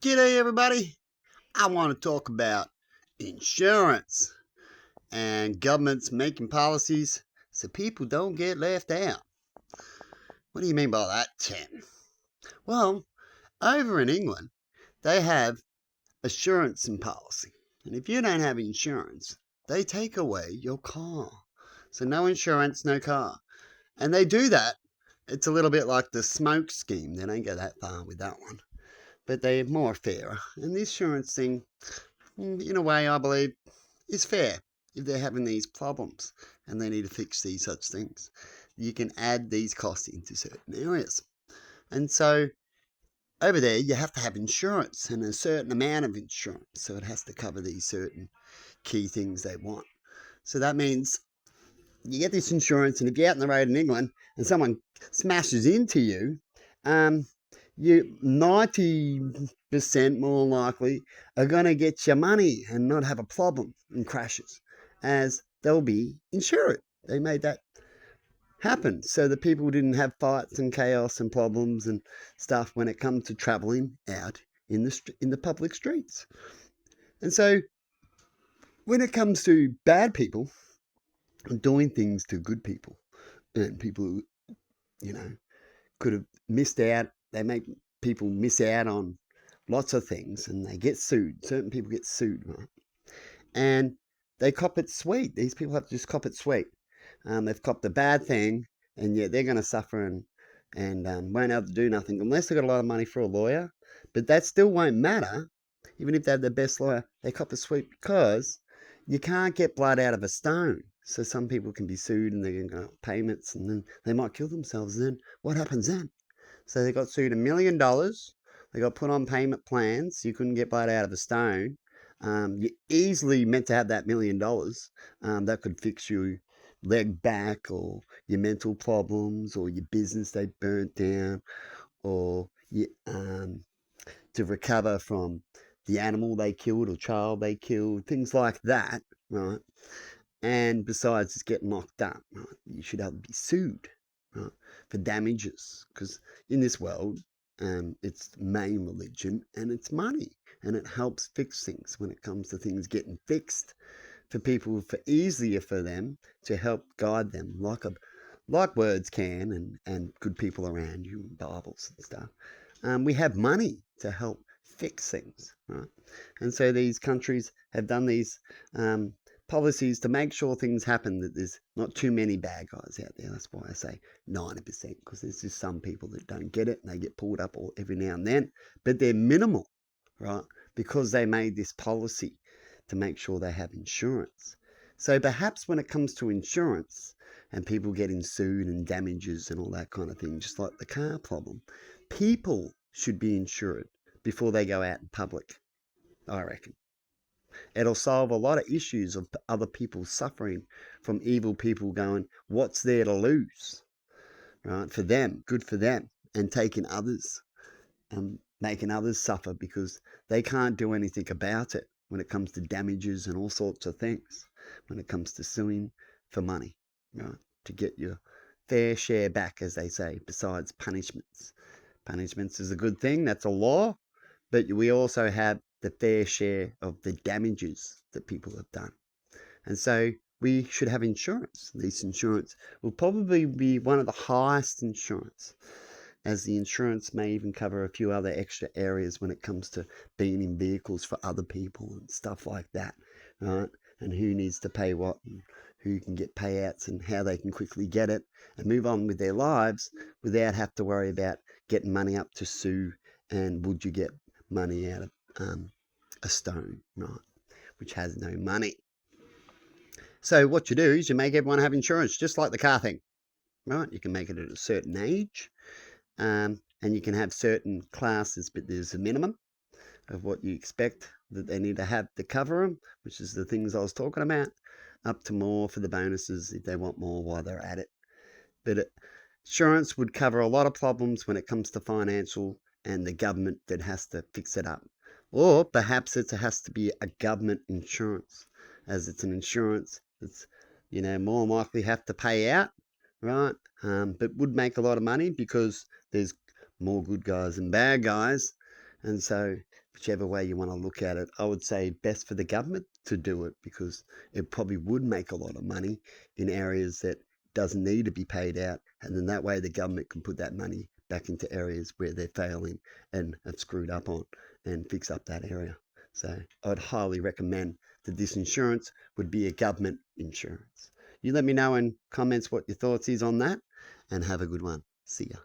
G'day everybody. I want to talk about insurance and governments making policies so people don't get left out. What do you mean by that, Tim? Well, over in England, they have assurance and policy. And if you don't have insurance, they take away your car. So no insurance, no car. And they do that. It's a little bit like the smoke scheme. They don't go that far with that one. But they're more fairer. And the insurance thing, in a way, I believe, is fair if they're having these problems and they need to fix these such things. You can add these costs into certain areas. And so over there, you have to have insurance and a certain amount of insurance. So it has to cover these certain key things they want. So that means you get this insurance, and if you're out on the road in England and someone smashes into you, you 90% more likely are going to get your money and not have a problem in crashes, as they'll be insured. They made that happen so that people didn't have fights and chaos and problems and stuff when it comes to travelling out in the public streets. And so when it comes to bad people doing things to good people, and people who, could have missed out, they make people miss out on lots of things and they get sued. Certain people get sued, right? And they cop it sweet. These people have to just cop it sweet. They've copped a bad thing, and yet they're going to suffer and won't be able to do nothing unless they've got a lot of money for a lawyer. But that still won't matter. Even if they have the best lawyer, they cop it sweet because you can't get blood out of a stone. So some people can be sued and they're going to go payments, and then they might kill themselves. And then what happens then? So they got sued $1 million. They got put on payment plans. You couldn't get blood out of a stone. You easily meant to have that $1 million. That could fix your leg back, or your mental problems, or your business they burnt down, or you, to recover from the animal they killed or child they killed, things like that, right? And besides just getting locked up, right, you should have to be sued, right, for damages, because in this world, it's main religion and it's money, and it helps fix things when it comes to things getting fixed for people, for easier for them to help guide them, like words can, and good people around you, and Bibles and stuff. We have money to help fix things, right? And so these countries have done these policies to make sure things happen, that there's not too many bad guys out there. That's why I say 90%, because there's just some people that don't get it and they get pulled up every now and then, but they're minimal, right? Because they made this policy to make sure they have insurance. So perhaps when it comes to insurance and people getting sued and damages and all that kind of thing, just like the car problem, people should be insured before they go out in public, I reckon. It'll solve a lot of issues of other people suffering from evil people going, what's there to lose? Right? For them, good for them, and taking others and making others suffer because they can't do anything about it when it comes to damages and all sorts of things, when it comes to suing for money, right? To get your fair share back, as they say, besides punishments. Punishments is a good thing, that's a law, but we also have the fair share of the damages that people have done. And so we should have insurance. This insurance will probably be one of the highest insurance, as the insurance may even cover a few other extra areas when it comes to being in vehicles for other people and stuff like that, right? And who needs to pay what, and who can get payouts, and how they can quickly get it and move on with their lives without have to worry about getting money up to sue, and would you get money out of a stone, right, which has no money. So what you do is you make everyone have insurance, just like the car thing, right? You can make it at a certain age, and you can have certain classes, but there's a minimum of what you expect that they need to have to cover them, which is the things I was talking about, up to more for the bonuses if they want more while they're at it. But insurance would cover a lot of problems when it comes to financial and the government that has to fix it up. Or perhaps it has to be a government insurance, as it's an insurance that's, more likely have to pay out, right? But would make a lot of money because there's more good guys than bad guys. And so whichever way you want to look at it. I would say best for the government to do it, because it probably would make a lot of money in areas that doesn't need to be paid out, and then that way the government can put that money back into areas where they're failing and have screwed up on, and fix up that area. So I'd highly recommend that this insurance would be a government insurance. You let me know in comments what your thoughts is on that, and have a good one. See ya.